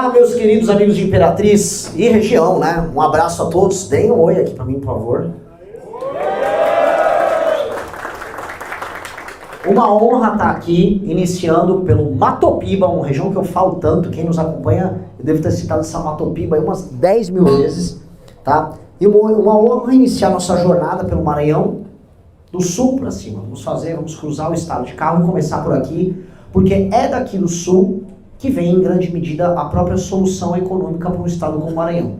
Olá, meus queridos amigos de Imperatriz e região, né? Um abraço a todos. Deem um oi aqui pra mim, por favor. Uma honra estar aqui, iniciando pelo Matopiba, uma região que eu falo tanto. Quem nos acompanha, eu devo ter citado essa Matopiba aí umas 10 mil vezes, tá? E uma honra iniciar nossa jornada pelo Maranhão, do sul para cima. Vamos cruzar o estado de carro e começar por aqui, porque é daqui do sul que vem, em grande medida, a própria solução econômica para um estado como o Maranhão.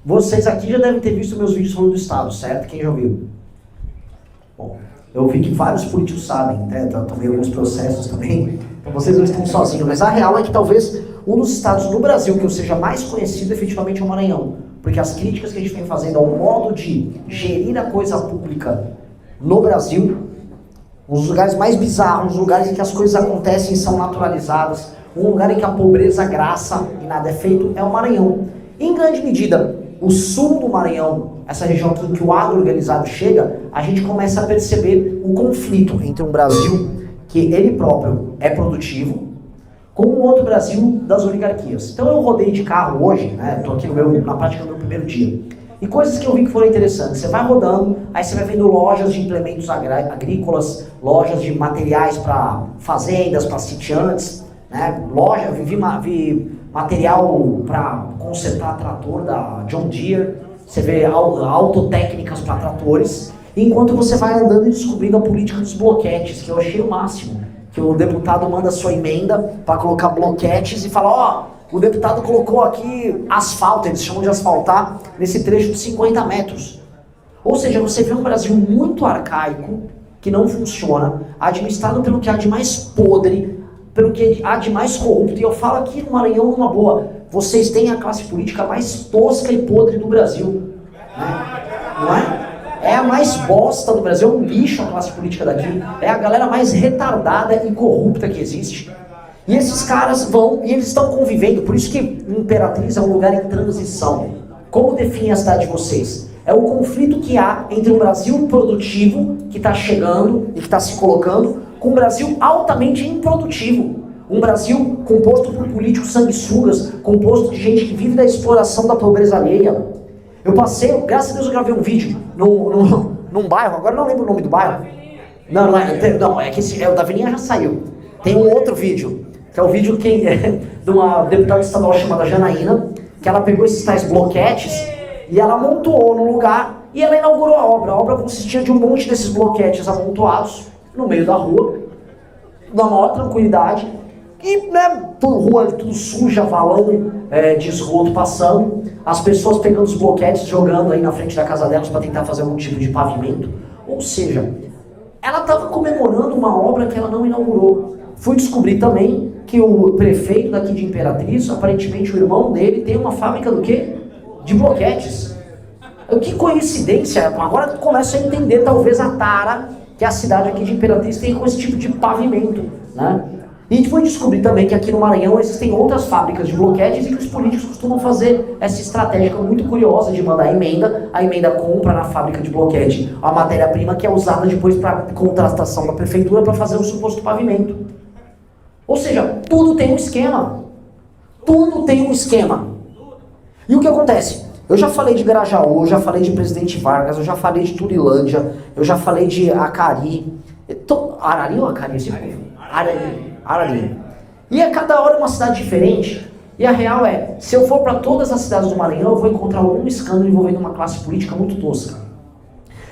Vocês aqui já devem ter visto meus vídeos falando do estado, certo? Quem já viu? Bom, eu vi que vários políticos sabem, né? Também alguns processos também, então vocês não estão sozinhos, mas a real é que talvez um dos estados no Brasil que eu seja mais conhecido efetivamente é o Maranhão, porque as críticas que a gente vem fazendo ao modo de gerir a coisa pública no Brasil, os lugares mais bizarros, os lugares em que as coisas acontecem e são naturalizadas, um lugar em que a pobreza graça e nada é feito, é o Maranhão. Em grande medida, o sul do Maranhão, essa região aqui em que o agro organizado chega, a gente começa a perceber o conflito entre um Brasil que ele próprio é produtivo, com um outro Brasil das oligarquias. Então eu rodei de carro hoje, né? Estou aqui na prática do meu primeiro dia. E coisas que eu vi que foram interessantes. Você vai rodando, aí você vai vendo lojas de implementos agrícolas, lojas de materiais para fazendas, para sitiantes, né? Vi material para consertar trator da John Deere, você vê autotécnicas para tratores, enquanto você vai andando e descobrindo a política dos bloquetes, que eu achei o máximo, que o deputado manda sua emenda para colocar bloquetes e fala, ó, o deputado colocou aqui asfalto, eles chamam de asfaltar, nesse trecho de 50 metros. Ou seja, você vê um Brasil muito arcaico, que não funciona, administrado pelo que há de mais podre, pelo que há de mais corrupto. E eu falo aqui no Maranhão numa boa, vocês têm a classe política mais tosca e podre do Brasil, né? Não é? É a mais bosta do Brasil, é um lixo a classe política daqui, é a galera mais retardada e corrupta que existe. E esses caras vão, e eles estão convivendo, por isso que Imperatriz é um lugar em transição. Como define a cidade de vocês? É o conflito que há entre um Brasil produtivo, que está chegando e que está se colocando, com um Brasil altamente improdutivo. Um Brasil composto por políticos sanguessugas, composto de gente que vive da exploração da pobreza alheia. Eu passei, graças a Deus eu gravei um vídeo num bairro, agora eu não lembro o nome do bairro. Não, é que o da Avenida já saiu. Tem um outro vídeo, que é o vídeo de uma deputada estadual chamada Janaína, que ela pegou esses tais bloquetes e ela amontoou no lugar e ela inaugurou a obra. A obra consistia de um monte desses bloquetes amontoados no meio da rua, na maior tranquilidade, e né, rua tudo suja, valão de esgoto passando, as pessoas pegando os bloquetes, jogando aí na frente da casa delas para tentar fazer algum tipo de pavimento. Ou seja, ela estava comemorando uma obra que ela não inaugurou. Fui descobrir também que o prefeito daqui de Imperatriz, aparentemente o irmão dele, tem uma fábrica do quê? De bloquetes. Que coincidência, agora começo a entender talvez a tara que a cidade aqui de Imperatriz tem com esse tipo de pavimento, né? E a gente foi descobrir também que aqui no Maranhão existem outras fábricas de bloquetes e que os políticos costumam fazer essa estratégia muito curiosa de mandar a emenda compra na fábrica de bloquete a matéria-prima que é usada depois para contratação da prefeitura para fazer o suposto pavimento. Ou seja, tudo tem um esquema. Tudo tem um esquema. E o que acontece? Eu já falei de Grajaú, eu já falei de Presidente Vargas, eu já falei de Turilândia, eu já falei de Acari. Arari ou Acari? Arari. E a cada hora é uma cidade diferente. E a real é, se eu for para todas as cidades do Maranhão, eu vou encontrar algum escândalo envolvendo uma classe política muito tosca.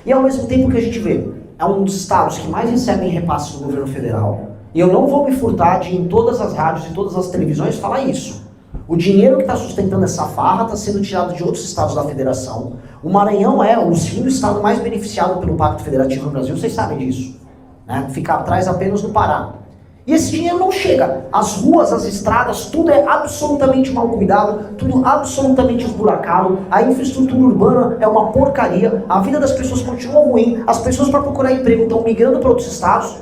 E ao mesmo tempo que a gente vê, é um dos estados que mais recebem repasses do governo federal. E eu não vou me furtar de em todas as rádios e todas as televisões falar isso. O dinheiro que está sustentando essa farra está sendo tirado de outros estados da federação. O Maranhão é o segundo estado mais beneficiado pelo Pacto Federativo no Brasil, vocês sabem disso, né? Fica atrás apenas do Pará. E esse dinheiro não chega. As ruas, as estradas, tudo é absolutamente mal cuidado, tudo absolutamente esburacado, a infraestrutura urbana é uma porcaria, a vida das pessoas continua ruim, as pessoas para procurar emprego estão migrando para outros estados,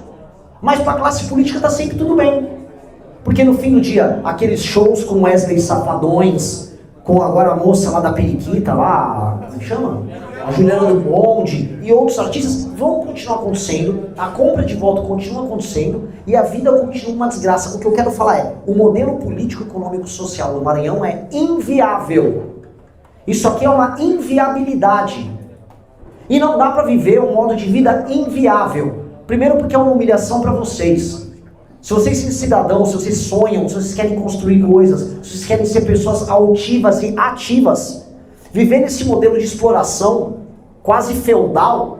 mas para a classe política está sempre tudo bem. Porque no fim do dia, aqueles shows com Wesley Safadões, com agora a moça lá da Periquita, lá, como é que chama? a Juliana do Bonde e outros artistas vão continuar acontecendo, a compra de voto continua acontecendo e a vida continua uma desgraça. O que eu quero falar é, o modelo político, econômico, social do Maranhão é inviável. Isso aqui é uma inviabilidade. E não dá para viver um modo de vida inviável. Primeiro porque é uma humilhação para vocês. Se vocês são cidadãos, se vocês sonham, se vocês querem construir coisas, se vocês querem ser pessoas altivas e ativas, viver nesse modelo de exploração quase feudal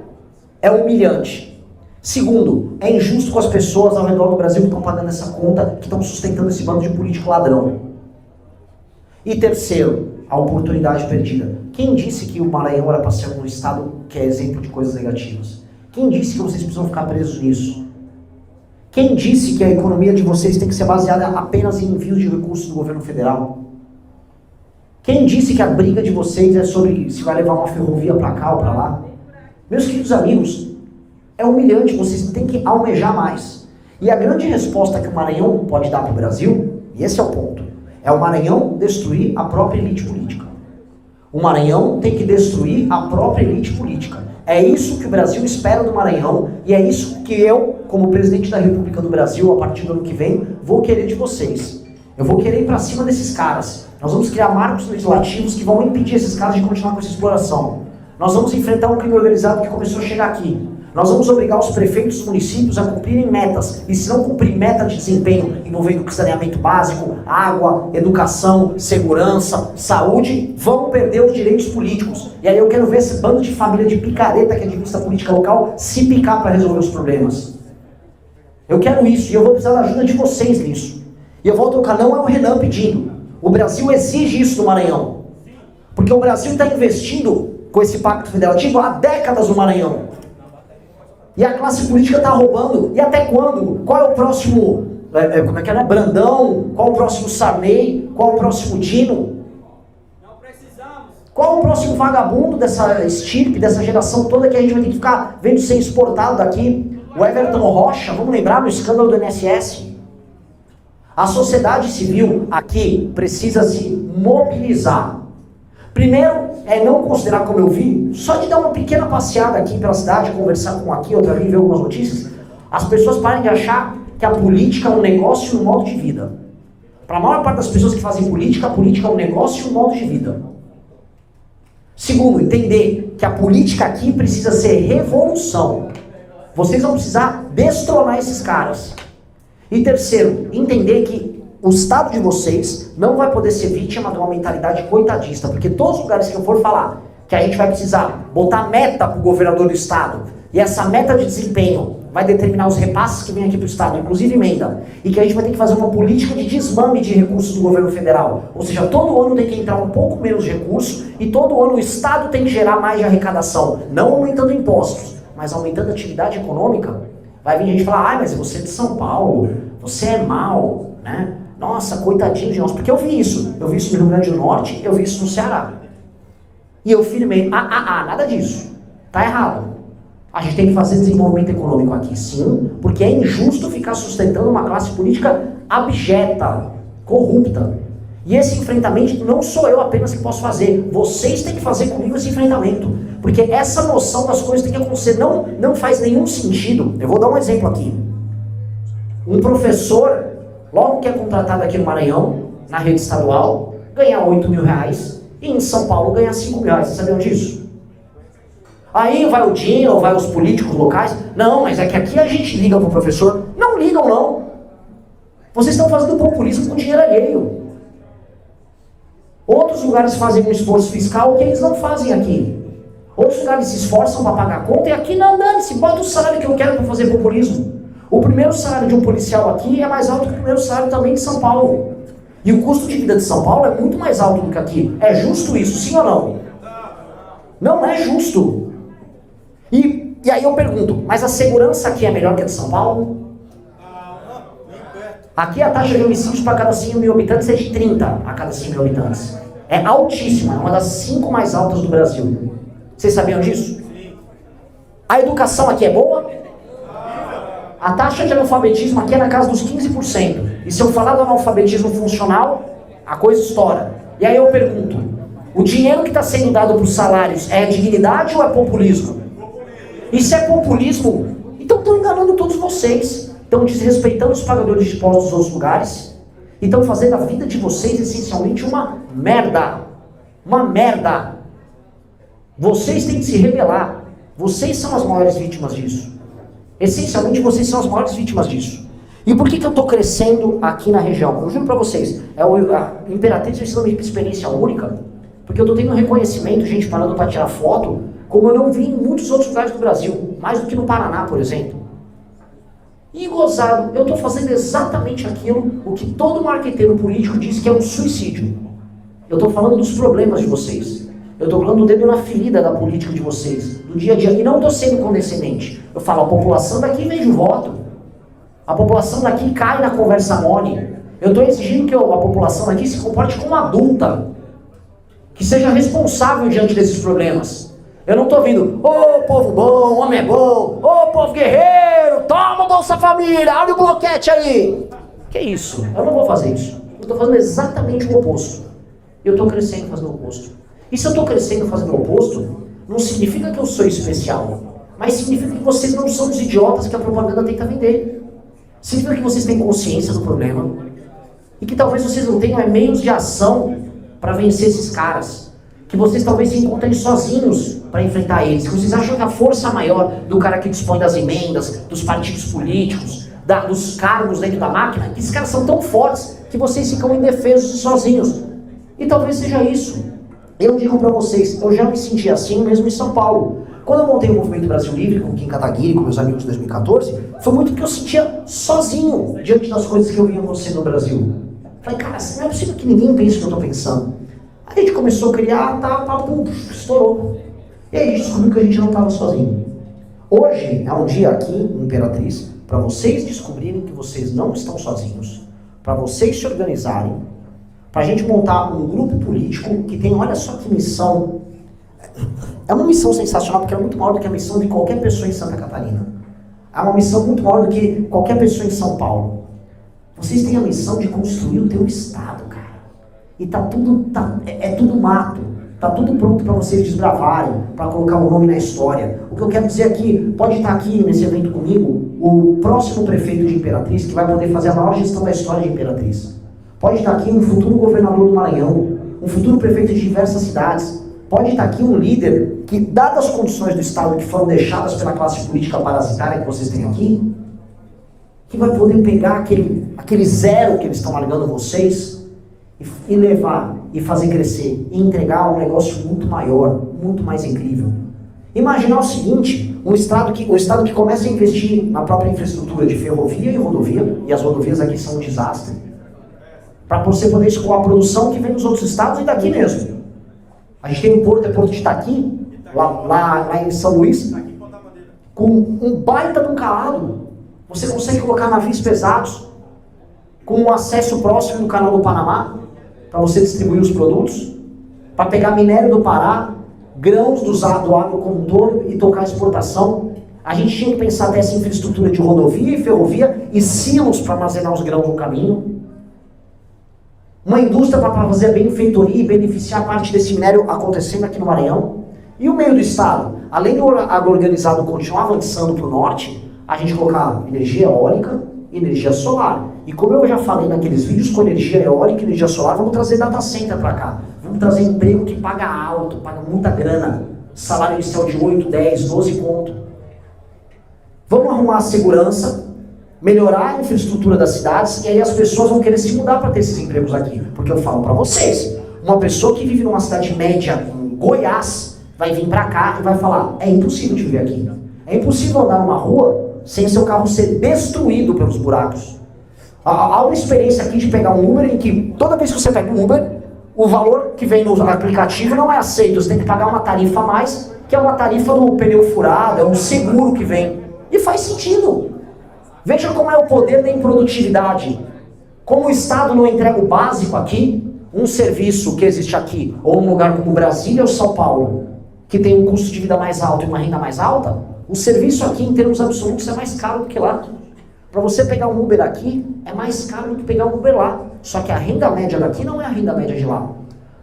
é humilhante. Segundo, é injusto com as pessoas ao redor do Brasil que estão pagando essa conta, que estão sustentando esse bando de político ladrão. E terceiro, a oportunidade perdida. Quem disse que o Maranhão era para ser um estado que é exemplo de coisas negativas? Quem disse que vocês precisam ficar presos nisso? Quem disse que a economia de vocês tem que ser baseada apenas em envios de recursos do governo federal? Quem disse que a briga de vocês é sobre se vai levar uma ferrovia para cá ou para lá? Meus queridos amigos, é humilhante, vocês têm que almejar mais. E a grande resposta que o Maranhão pode dar para o Brasil, e esse é o ponto, é o Maranhão destruir a própria elite política. O Maranhão tem que destruir a própria elite política. É isso que o Brasil espera do Maranhão e é isso que eu, como presidente da República do Brasil, a partir do ano que vem, vou querer de vocês. Eu vou querer ir para cima desses caras. Nós vamos criar marcos legislativos que vão impedir esses caras de continuar com essa exploração. Nós vamos enfrentar um crime organizado que começou a chegar aqui. Nós vamos obrigar os prefeitos dos municípios a cumprirem metas. E se não cumprir meta de desempenho envolvendo saneamento básico, água, educação, segurança, saúde, vão perder os direitos políticos. E aí eu quero ver esse bando de família de picareta que administra a política local se picar para resolver os problemas. Eu quero isso e eu vou precisar da ajuda de vocês nisso. E eu volto ao canal, não é o Renan pedindo. O Brasil exige isso do Maranhão. Porque o Brasil está investindo com esse pacto federativo há décadas no Maranhão. E a classe política está roubando. E até quando? Qual é o próximo, como é que é, Brandão? Qual é o próximo Sarney? Qual é o próximo Dino? Não precisamos. Qual é o próximo vagabundo dessa estirpe, dessa geração toda que a gente vai ter que ficar vendo ser exportado daqui? O Everton Rocha, vamos lembrar no escândalo do INSS? A sociedade civil aqui precisa se mobilizar. Primeiro, é não considerar, como eu vi, só de dar uma pequena passeada aqui pela cidade, conversar com aqui, outra ali, ver algumas notícias, as pessoas parem de achar que a política é um negócio e um modo de vida. Para a maior parte das pessoas que fazem política, a política é um negócio e um modo de vida. Segundo, entender que a política aqui precisa ser revolução. Vocês vão precisar destronar esses caras. E terceiro, entender que o Estado de vocês não vai poder ser vítima de uma mentalidade coitadista, porque todos os lugares que eu for falar que a gente vai precisar botar meta para o governador do Estado, e essa meta de desempenho vai determinar os repasses que vêm aqui para o Estado, inclusive emenda, e que a gente vai ter que fazer uma política de desmame de recursos do governo federal, ou seja, todo ano tem que entrar um pouco menos de recurso, e todo ano o Estado tem que gerar mais de arrecadação, não aumentando impostos, mas aumentando a atividade econômica. Vai vir gente falar, mas você é de São Paulo, você é mau, né? Nossa, coitadinho de nós, porque eu vi isso no Rio Grande do Norte, eu vi isso no Ceará. E eu firmei, nada disso, tá errado. A gente tem que fazer desenvolvimento econômico aqui, sim, porque é injusto ficar sustentando uma classe política abjeta, corrupta. E esse enfrentamento não sou eu apenas que posso fazer, vocês têm que fazer comigo esse enfrentamento, porque essa noção das coisas tem que acontecer, não faz nenhum sentido. Eu vou dar um exemplo aqui. Um professor, logo que é contratado aqui no Maranhão, na rede estadual, ganha R$8.000 e em São Paulo ganha R$5.000. Vocês sabiam disso? Aí vai o Dino, vai os políticos locais. Não, mas é que aqui a gente liga pro professor. Não ligam, não. Vocês estão fazendo populismo com dinheiro alheio. Outros lugares fazem um esforço fiscal que eles não fazem aqui. Outros lugares se esforçam para pagar a conta e aqui não, dane-se, bota o salário que eu quero para fazer populismo. O primeiro salário de um policial aqui é mais alto que o primeiro salário também de São Paulo. E o custo de vida de São Paulo é muito mais alto do que aqui. É justo isso, sim ou não? Não é justo. E aí eu pergunto, mas a segurança aqui é melhor que a de São Paulo? Aqui a taxa de homicídios para cada 100 mil habitantes é de 30 a cada 100 mil habitantes. É altíssima, é uma das 5 mais altas do Brasil. Vocês sabiam disso? A educação aqui é boa? A taxa de analfabetismo aqui é na casa dos 15%. E se eu falar do analfabetismo funcional, a coisa estoura. E aí eu pergunto, O dinheiro que está sendo dado para os salários é dignidade ou é populismo? E se é populismo, então estão enganando todos vocês. Estão desrespeitando os pagadores de impostos dos outros lugares. E estão fazendo a vida de vocês essencialmente uma merda. Uma merda. Vocês têm que se rebelar. Vocês são as maiores vítimas disso. Essencialmente vocês são as maiores vítimas disso. E por que eu estou crescendo aqui na região? Eu juro para vocês, a Imperatriz é uma experiência única, porque eu estou tendo um reconhecimento, gente parando para tirar foto, como eu não vi em muitos outros lugares do Brasil, mais do que no Paraná, por exemplo. E gozado, eu estou fazendo exatamente aquilo o que todo marqueteiro político diz que é um suicídio. Eu estou falando dos problemas de vocês. Eu estou falando do dedo na ferida da política de vocês, do dia a dia. E não estou sendo condescendente. Eu falo, a população daqui vende o voto. A população daqui cai na conversa mole. Eu estou exigindo que a população daqui se comporte como adulta. Que seja responsável diante desses problemas. Eu não estou ouvindo, ô povo bom, homem é bom, ô povo guerreiro, toma Bolsa Família, abre o bloquete aí. Que isso? Eu não vou fazer isso. Eu estou fazendo exatamente o oposto. Eu estou crescendo fazendo o oposto. E se eu estou crescendo fazendo o oposto, não significa que eu sou especial, mas significa que vocês não são os idiotas que a propaganda tenta vender. Significa que vocês têm consciência do problema e que talvez vocês não tenham meios de ação para vencer esses caras. Que vocês talvez se encontrem sozinhos para enfrentar eles. Que vocês acham que a força maior do cara que dispõe das emendas, dos partidos políticos, dos cargos dentro da máquina, que esses caras são tão fortes que vocês ficam indefesos e sozinhos. E talvez seja isso. Eu digo para vocês, eu já me senti assim mesmo em São Paulo. Quando eu montei o Movimento Brasil Livre com o Kim Kataguiri, com meus amigos em 2014, foi muito porque eu sentia sozinho diante das coisas que eu via acontecer no Brasil. Falei, cara, não é possível que ninguém pense o que eu estou pensando. Aí a gente começou a criar, pum, estourou. E aí a gente descobriu que a gente não estava sozinho. Hoje é um dia aqui, em Imperatriz, para vocês descobrirem que vocês não estão sozinhos, para vocês se organizarem, para a gente montar um grupo político que tem, olha só que missão. É uma missão sensacional, porque é muito maior do que a missão de qualquer pessoa em Santa Catarina. É uma missão muito maior do que qualquer pessoa em São Paulo. Vocês têm a missão de construir o teu estado, cara. E é tudo mato. Tá tudo pronto para vocês desbravarem, para colocar o nome na história. O que eu quero dizer aqui, pode estar aqui nesse evento comigo, o próximo prefeito de Imperatriz, que vai poder fazer a maior gestão da história de Imperatriz. Pode estar aqui um futuro governador do Maranhão, um futuro prefeito de diversas cidades. Pode estar aqui um líder que, dadas as condições do Estado que foram deixadas pela classe política parasitária que vocês têm aqui, que vai poder pegar aquele zero que eles estão largando vocês e levar, e fazer crescer, e entregar um negócio muito maior, muito mais incrível. Imaginar o seguinte, um estado que começa a investir na própria infraestrutura de ferrovia e rodovia, e as rodovias aqui são um desastre, para você poder escoar a produção que vem dos outros estados e daqui mesmo. A gente tem um porto, Porto de Itaqui, lá em São Luís, com um baita de um calado. Você consegue colocar navios pesados, com um acesso próximo do canal do Panamá, para você distribuir os produtos, para pegar minério do Pará, grãos do agro como um todo e tocar a exportação. A gente tinha que pensar nessa infraestrutura de rodovia e ferrovia e silos para armazenar os grãos no caminho. Uma indústria para fazer a benfeitoria e beneficiar a parte desse minério acontecendo aqui no Maranhão. E o meio do estado, além do agro-organizado continuar avançando para o norte, a gente colocar energia eólica e energia solar. E como eu já falei naqueles vídeos, com energia eólica e energia solar, vamos trazer data center para cá. Vamos trazer emprego que paga alto, paga muita grana. Salário inicial de 8, 10, 12 conto. Vamos arrumar a segurança, melhorar a infraestrutura das cidades, e aí as pessoas vão querer se mudar para ter esses empregos aqui. Porque eu falo para vocês, uma pessoa que vive numa cidade média em Goiás, vai vir para cá e vai falar, é impossível de viver aqui. É impossível andar numa rua sem seu carro ser destruído pelos buracos. Há uma experiência aqui de pegar um Uber em que toda vez que você pega um Uber, o valor que vem no aplicativo não é aceito, você tem que pagar uma tarifa a mais, que é uma tarifa do pneu furado, é um seguro que vem. E faz sentido. Veja como é o poder da improdutividade. Como o Estado não entrega o básico aqui, um serviço que existe aqui, ou um lugar como Brasília ou São Paulo, que tem um custo de vida mais alto e uma renda mais alta, o serviço aqui em termos absolutos é mais caro do que lá. Para você pegar um Uber aqui, é mais caro do que pegar um Uber lá. Só que a renda média daqui não é a renda média de lá.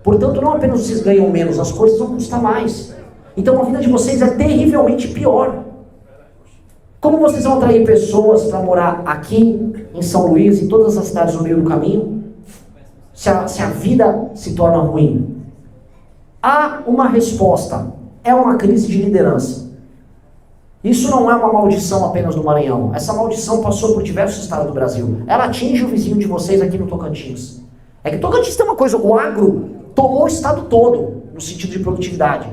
Portanto, não apenas vocês ganham menos, as coisas vão custar mais. Então a vida de vocês é terrivelmente pior. Como vocês vão atrair pessoas para morar aqui, em São Luís, em todas as cidades no meio do caminho, se a vida se torna ruim? Há uma resposta. É uma crise de liderança. Isso não é uma maldição apenas do Maranhão. Essa maldição passou por diversos estados do Brasil. Ela atinge o vizinho de vocês aqui no Tocantins. É que Tocantins tem uma coisa, o agro tomou o estado todo, no sentido de produtividade.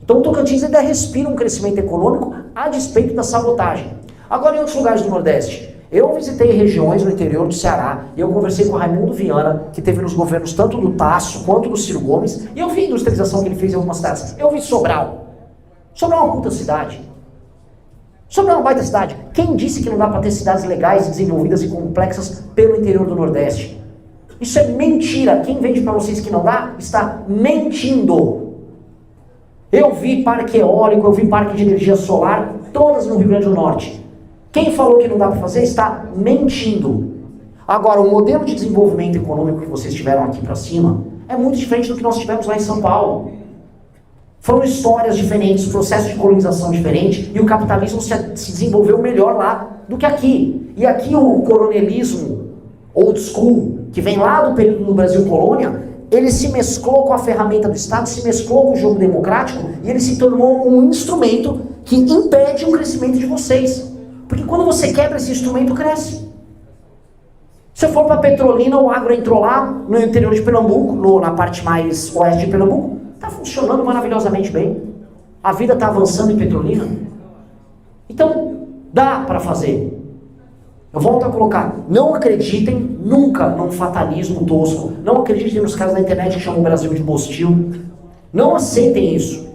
Então o Tocantins ainda respira um crescimento econômico a despeito da sabotagem. Agora em outros lugares do Nordeste, eu visitei regiões no interior do Ceará e eu conversei com o Raimundo Viana, que teve nos governos tanto do Tasso quanto do Ciro Gomes, e eu vi a industrialização que ele fez em algumas cidades. Eu vi Sobral. Sobral é uma puta cidade. Sobral é uma baita cidade. Quem disse que não dá para ter cidades legais, desenvolvidas e complexas pelo interior do Nordeste? Isso é mentira. Quem vende para vocês que não dá, está mentindo. Eu vi parque eólico, eu vi parque de energia solar, todas no Rio Grande do Norte. Quem falou que não dá para fazer está mentindo. Agora, o modelo de desenvolvimento econômico que vocês tiveram aqui para cima é muito diferente do que nós tivemos lá em São Paulo. Foram histórias diferentes, processos de colonização diferente, e o capitalismo se desenvolveu melhor lá do que aqui. E aqui o coronelismo old school, que vem lá do período do Brasil colônia, ele se mesclou com a ferramenta do Estado, se mesclou com o jogo democrático, e ele se tornou um instrumento que impede o crescimento de vocês. Porque quando você quebra esse instrumento, cresce. Se eu for para Petrolina, o agro entrou lá no interior de Pernambuco, na parte mais oeste de Pernambuco, está funcionando maravilhosamente bem. A vida está avançando em Petrolina. Então, dá para fazer. Eu volto a colocar, não acreditem nunca num fatalismo tosco. Não acreditem nos caras da internet que chamam o Brasil de Bostil. Não aceitem isso.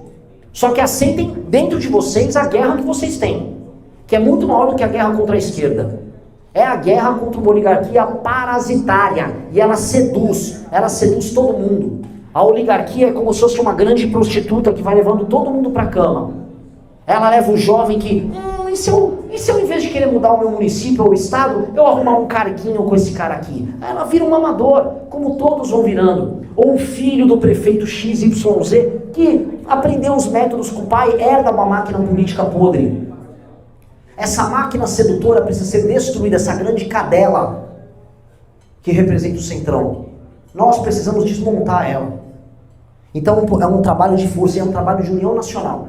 Só que aceitem dentro de vocês a guerra que vocês têm, que é muito maior do que a guerra contra a esquerda. É a guerra contra uma oligarquia parasitária. E ela seduz todo mundo. A oligarquia é como se fosse uma grande prostituta que vai levando todo mundo para a cama. Ela leva o jovem que, e se eu em vez de querer mudar o meu município ou o estado, eu arrumar um carguinho com esse cara aqui? Aí ela vira um amador, como todos vão virando. Ou o filho do prefeito XYZ, que aprendeu os métodos com o pai, herda uma máquina política podre. Essa máquina sedutora precisa ser destruída, essa grande cadela que representa o Centrão. Nós precisamos desmontar ela. Então é um trabalho de força, é um trabalho de união nacional.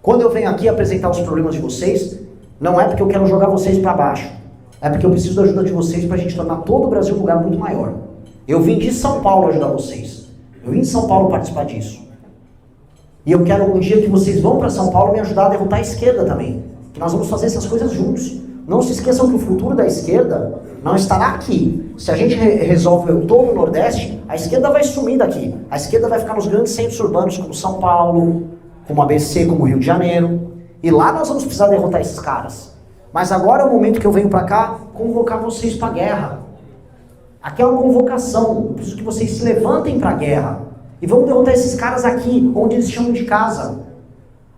Quando eu venho aqui apresentar os problemas de vocês, não é porque eu quero jogar vocês para baixo. É porque eu preciso da ajuda de vocês para a gente tornar todo o Brasil um lugar muito maior. Eu vim de São Paulo ajudar vocês. Eu vim de São Paulo participar disso. E eu quero um dia que vocês vão para São Paulo me ajudar a derrotar a esquerda também. Que nós vamos fazer essas coisas juntos. Não se esqueçam que o futuro da esquerda não estará aqui. Se a gente resolve todo o Nordeste, a esquerda vai sumir daqui. A esquerda vai ficar nos grandes centros urbanos como São Paulo, como ABC, como Rio de Janeiro. E lá nós vamos precisar derrotar esses caras. Mas agora é o momento que eu venho para cá convocar vocês para a guerra. Aqui é uma convocação. Eu preciso que vocês se levantem para a guerra. E vamos derrotar esses caras aqui, onde eles chamam de casa.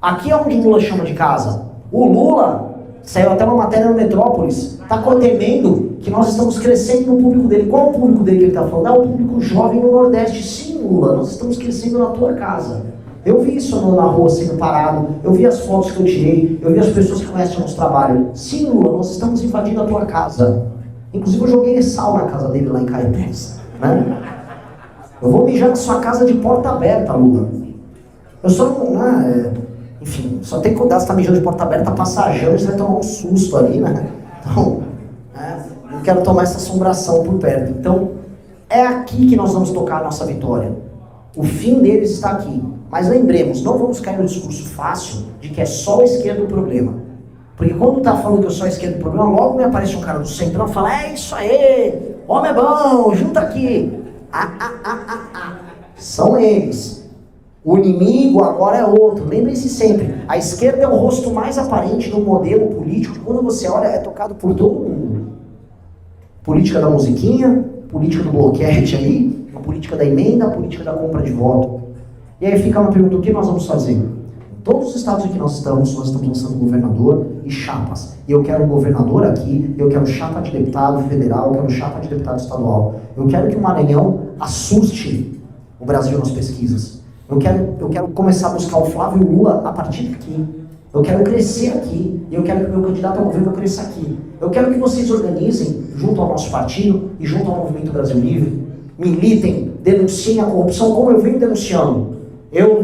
Aqui é onde o Lula chama de casa. O Lula, saiu até uma matéria no Metrópolis, está temendo que nós estamos crescendo no público dele. Qual é o público dele que ele está falando? É o público jovem no Nordeste. Sim, Lula, nós estamos crescendo na tua casa. Eu vi isso na rua sendo parado, eu vi as fotos que eu tirei, eu vi as pessoas que conhecem o nosso trabalho. Sim, Lula, nós estamos invadindo a tua casa. Inclusive eu joguei sal na casa dele lá em Caetés, né? Eu vou mijar na sua casa de porta aberta, Lula. Eu só não... enfim, só tem que cuidar, se tá mijando de porta aberta, passajando, você vai tomar um susto ali, né? Então, não quero tomar essa assombração por perto. Então, é aqui que nós vamos tocar a nossa vitória. O fim deles está aqui. Mas lembremos, não vamos cair no discurso fácil de que é só a esquerda o problema. Porque quando tá falando que eu sou a esquerda o problema, logo me aparece um cara do Centrão e fala, é isso aí, homem é bom, junta aqui. São eles. O inimigo agora é outro. Lembre-se sempre, a esquerda é o rosto mais aparente do modelo político que quando você olha é tocado por todo mundo. Política da musiquinha, política do bloquete aí, a política da emenda, a política da compra de voto. E aí fica uma pergunta, o que nós vamos fazer? Em todos os estados em que nós estamos lançando governador e chapas. E eu quero um governador aqui, eu quero chapa de deputado federal, eu quero chapa de deputado estadual. Eu quero que o Maranhão assuste o Brasil nas pesquisas. Eu quero começar a buscar o Flávio e o Lula a partir daqui. Eu quero crescer aqui. E eu quero que o meu candidato ao governo cresça aqui. Eu quero que vocês organizem, junto ao nosso partido e junto ao Movimento Brasil Livre, militem, denunciem a corrupção como eu venho denunciando.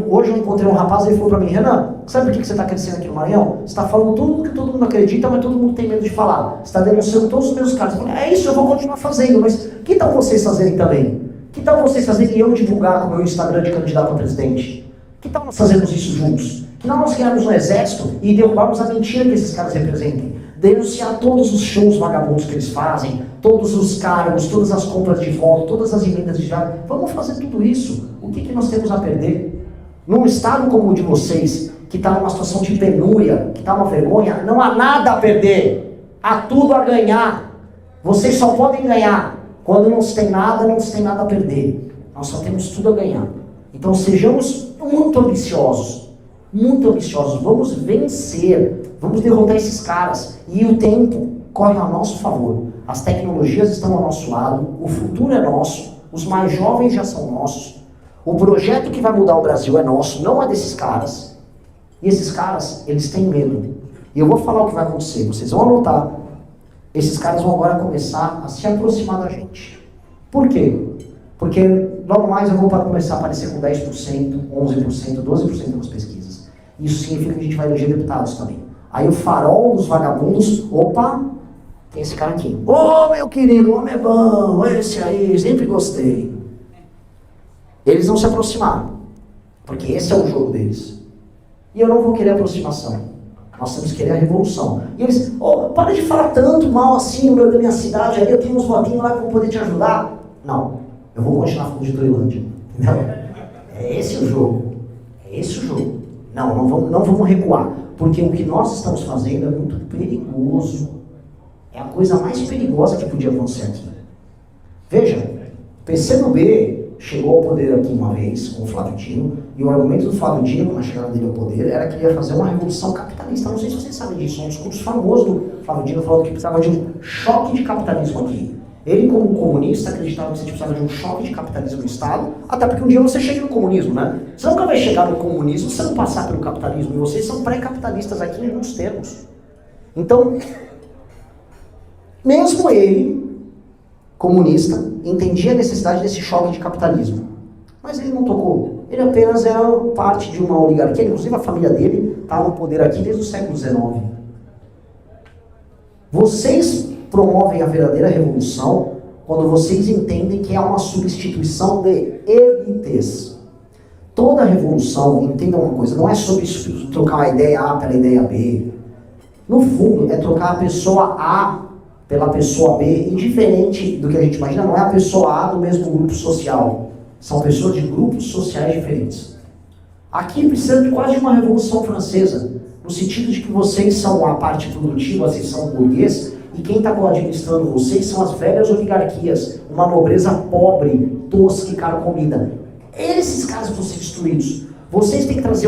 Hoje eu encontrei um rapaz e ele falou pra mim, Renan, sabe por que você está crescendo aqui no Maranhão? Você está falando tudo que todo mundo acredita, mas todo mundo tem medo de falar. Você está denunciando todos os meus casos. Eu falei, é isso, eu vou continuar fazendo, mas que tal vocês fazerem também? Que tal vocês fazerem e eu divulgar com o meu Instagram de candidato a presidente? Que tal nós fazermos isso juntos? Que tal nós criarmos um exército e derrubarmos a mentira que esses caras representem? Denunciar todos os shows vagabundos que eles fazem, todos os cargos, todas as compras de voto, todas as emendas de diário. Vamos fazer tudo isso. O que nós temos a perder? Num estado como o de vocês, que está numa situação de penúria, que está uma vergonha, não há nada a perder. Há tudo a ganhar. Vocês só podem ganhar. Quando não se tem nada, não se tem nada a perder. Nós só temos tudo a ganhar. Então sejamos muito ambiciosos. Muito ambiciosos. Vamos vencer. Vamos derrotar esses caras. E o tempo corre a nosso favor. As tecnologias estão ao nosso lado. O futuro é nosso. Os mais jovens já são nossos. O projeto que vai mudar o Brasil é nosso, não é desses caras. E esses caras, eles têm medo. E eu vou falar o que vai acontecer, vocês vão anotar. Esses caras vão agora começar a se aproximar da gente. Por quê? Porque logo mais eu vou começar a aparecer com 10%, 11%, 12% nas pesquisas. Isso significa que a gente vai eleger deputados também. Aí o farol dos vagabundos, opa, tem esse cara aqui. Ô, meu querido, o homem é bom, esse aí, sempre gostei. Eles vão se aproximar, porque esse é o jogo deles. E eu não vou querer aproximação. Nós temos que querer a revolução. E eles, para de falar tanto mal assim da minha cidade, aí eu tenho uns votinhos lá que vão poder te ajudar. Não, eu vou continuar falando de Troilândia. Entendeu? É esse o jogo. É esse o jogo. Não vamos recuar. Porque o que nós estamos fazendo é muito perigoso. É a coisa mais perigosa que podia acontecer aqui. Veja, o PCdoB chegou ao poder aqui uma vez com o Flávio Dino, e o argumento do Flávio Dino, na chegada dele ao poder, era que ele ia fazer uma revolução capitalista. Não sei se vocês sabem disso, um discurso famoso do Flávio Dino falando que precisava de um choque de capitalismo aqui. Ele, como comunista, acreditava que você precisava de um choque de capitalismo no Estado, até porque um dia você chega no comunismo, né? Você nunca vai chegar no comunismo se não passar pelo capitalismo, e vocês são pré-capitalistas aqui em muitos termos. Então, mesmo ele, comunista, entendia a necessidade desse choque de capitalismo. Mas ele não tocou. Ele apenas era parte de uma oligarquia, inclusive a família dele está no poder aqui desde o século XIX. Vocês promovem a verdadeira revolução quando vocês entendem que é uma substituição de elites. Toda revolução, entendam uma coisa, não é sobre trocar a ideia A pela ideia B. No fundo, é trocar a pessoa A pela pessoa B, indiferente do que a gente imagina, não é a pessoa A do mesmo grupo social. São pessoas de grupos sociais diferentes. Aqui precisa de quase uma revolução francesa, no sentido de que vocês são a parte produtiva, vocês são o burguês, e quem está administrando vocês são as velhas oligarquias, uma nobreza pobre, tosca e carcomida. Esses caras vão ser destruídos. Vocês têm que trazer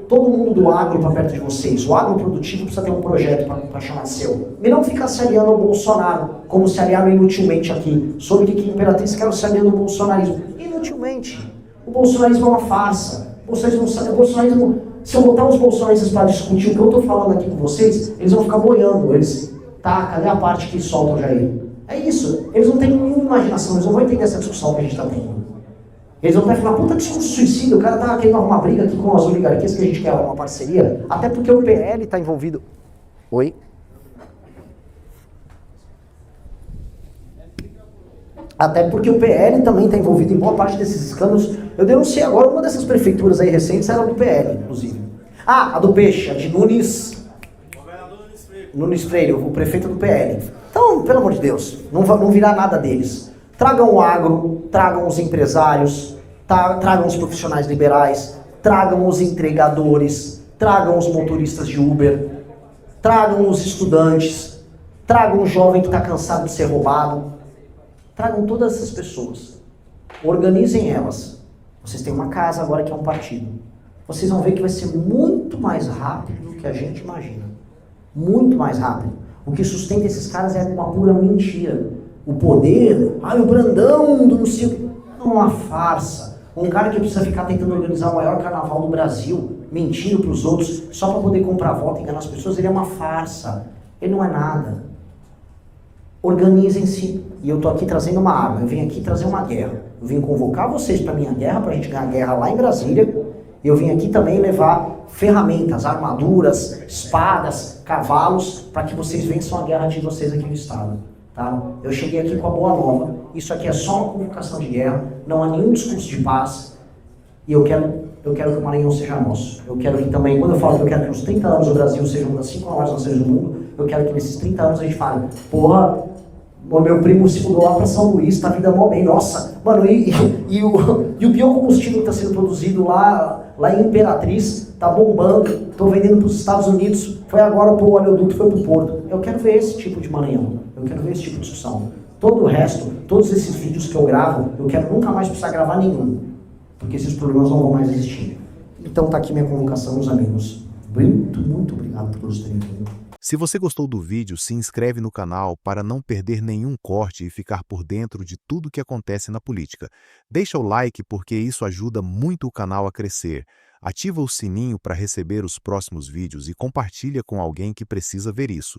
todo mundo do agro para perto de vocês. O agro produtivo precisa ter um projeto para chamar seu. E não ficar se aliando ao Bolsonaro, como se aliaram inutilmente aqui. Soube que Imperatriz quer se aliando ao bolsonarismo. Inutilmente. O bolsonarismo é uma farsa. Bolsonarismo, se eu botar os bolsonaristas para discutir o que eu estou falando aqui com vocês, eles vão ficar boiando. Cadê a parte que solta o Jair? É isso. Eles não têm nenhuma imaginação, eles não vão entender essa discussão que a gente está tendo. Eles vão até falar, puta, discurso suicida, o cara tá querendo arrumar briga aqui com as oligarquias que a gente quer uma parceria, até porque o PL está envolvido. Oi? Até porque o PL também está envolvido em boa parte desses escândalos. Eu denunciei agora, uma dessas prefeituras aí recentes era do PL, inclusive. A do Peixe, a de Nunes... Nunes Freire, o prefeito do PL. Então, pelo amor de Deus, não virá nada deles. Tragam o agro, tragam os empresários, tragam os profissionais liberais, tragam os entregadores, tragam os motoristas de Uber, tragam os estudantes, tragam o jovem que está cansado de ser roubado, tragam todas essas pessoas, organizem elas. Vocês têm uma casa agora que é um partido. Vocês vão ver que vai ser muito mais rápido do que a gente imagina. Muito mais rápido. O que sustenta esses caras é uma pura mentira. O poder, o Brandão do não sei o que. Não é uma farsa. Um cara que precisa ficar tentando organizar o maior carnaval do Brasil, mentindo para os outros, só para poder comprar voto e enganar as pessoas, ele é uma farsa. Ele não é nada. Organizem-se. E eu tô aqui trazendo uma arma. Eu vim aqui trazer uma guerra. Eu vim convocar vocês para minha guerra, para a gente ganhar a guerra lá em Brasília. Eu vim aqui também levar ferramentas, armaduras, espadas, cavalos, para que vocês vençam a guerra de vocês aqui no estado. Tá? Eu cheguei aqui com a boa nova. Isso aqui é só uma convocação de guerra. Não há nenhum discurso de paz. E eu quero que o Maranhão seja nosso. Eu quero que também, quando eu falo que eu quero que os 30 anos do Brasil sejam uma das 5 maiores nações do mundo, eu quero que nesses 30 anos a gente fale, porra, o meu primo se mudou lá para São Luís, tá vida mó bem, nossa, mano, e o biocombustível que está sendo produzido lá em Imperatriz, tá bombando, tô vendendo para os Estados Unidos, foi agora o oleoduto, foi pro Porto. Eu quero ver esse tipo de Maranhão, eu quero ver esse tipo de discussão. Todo o resto, todos esses vídeos que eu gravo, eu quero nunca mais precisar gravar nenhum, porque esses problemas não vão mais existir. Então tá aqui minha convocação, meus amigos. Muito obrigado por todos terem vindo. Se você gostou do vídeo, se inscreve no canal para não perder nenhum corte e ficar por dentro de tudo que acontece na política. Deixa o like porque isso ajuda muito o canal a crescer. Ativa o sininho para receber os próximos vídeos e compartilha com alguém que precisa ver isso.